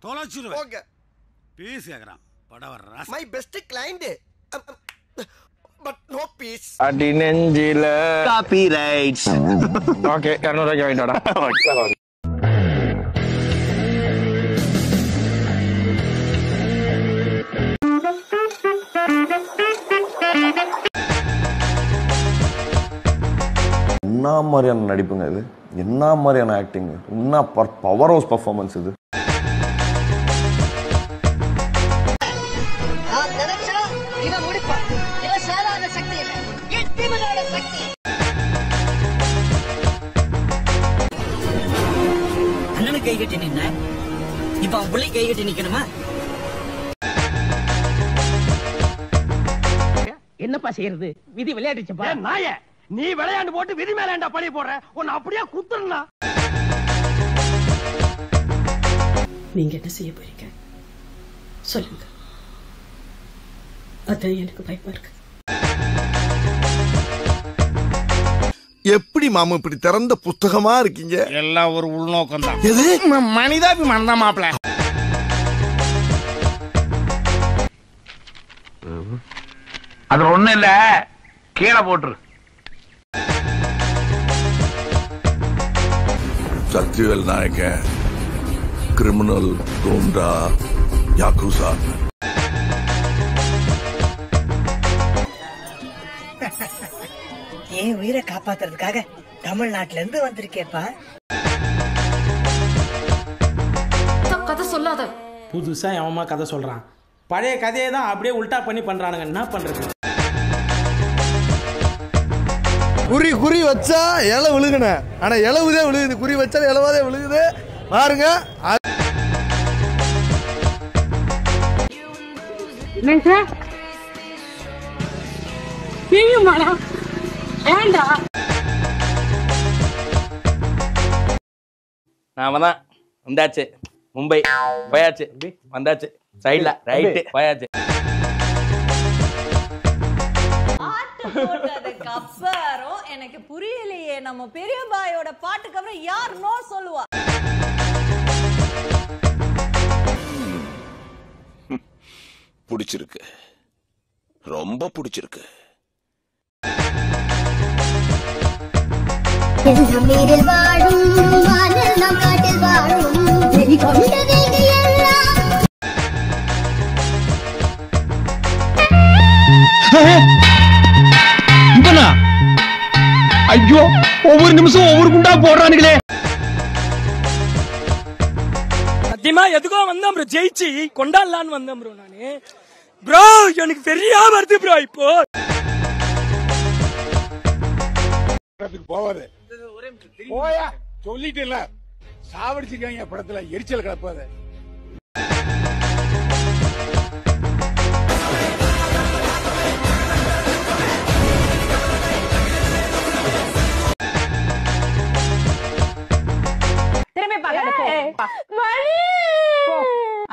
தொலைச்சிருவேன். Okay. Piece கேக்குறான். படவர் ராஸ். My best client. But no peace. அடி நெஞ்சில காப்பிரைட்ஸ். ஓகே 200 ரூபாய்க்கு வாங்கிட்டோடா. என்ன மாதிரியான நடிப்புங்க இது, என்ன மாதிரியான ஆக்டிங், என்ன பவர் ஹவுஸ் பர்ஃபார்மன்ஸ் இது. அண்ணனுக்கு கை கட்டி நின்ன, இப்ப அவன் பிள்ளை கை கட்டி நிக்கணுமா? என்னப்பா செய்யறது, விதி விளையாடுச்சுப்பா. நாய நீ விளையாண்டு போட்டு விதி மேலேண்டா பழி போடுற, உன்னை அப்படியே குத்துறா. நீங்க என்ன செய்ய போறீங்க சொல்லுங்க, அதான் எனக்கு பயமா இருக்கு. எப்படி மாமா இப்படி திறந்த புத்தகமா இருக்கீங்க? எல்லாம் ஒரு உள்நோக்கம் தான். எது? மனிதாபிமானம் தான் மாப்ள. அது ஒண்ணு இல்ல, கீழே போட்டுரு. சக்திவேல் நாயக்கன் கிரிமினல் கோண்டா யாக்குசா. ஏன் உயிரை காப்பாத்துறதுக்காக தமிழ்நாட்டுல இருந்து வந்திருக்கேப்பா. கதை சொல்லாத. புதுசா எவமா கதை சொல்றான், பழைய கதையை தான் அப்படியே உல்டா பண்ணி பண்றானுங்க. என்ன பண்றது? குறி வச்சா இலை விழுகுன, ஆனா இலவுதே விழுகுது. குறி வச்சா இலவாதே விழுகுது பாருங்க. நாம தான் வந்தாச்சு, மும்பை போயாச்சு, வந்தாச்சு சைட்ல ரைட்டு போயாச்சு. போட்டதுக்கு அப்புறம் எனக்கு புரியலையே, நம்ம பெரிய பாயோட பாட்டுக்கு அப்புறம் யார் நோ சொல்லுவா? பிடிச்சிருக்கு, ரொம்ப பிடிச்சிருக்கு. ஐயோ, ஒவ்வொரு நிமிஷம் ஒவ்வொரு குண்டா போடுறானுங்களே. சத்தியமா எதுக்கோ வந்தேன் ப்ரோ, ஜெயிச்சு கொண்டாடலான்னு வந்தேன் ப்ரோ. நானு ப்ரோ எனக்கு பெரியா வருது ப்ரோ. இப்போ போவாது போயா சொல்லிட்டு இல்ல, சாவடிச்சிருக்காங்க படத்துல, எரிச்சல் கிளப்பாத.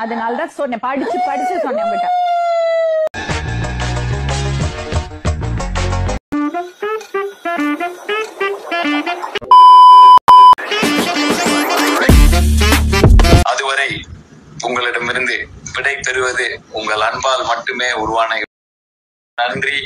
அதனாலதான் சொன்னேன், படிச்சு சொன்னேன் உங்ககிட்ட. அதுவரை உங்களிடமிருந்து விடை பெறுவது உங்கள் அன்பால் மட்டுமே உருவான. நன்றி.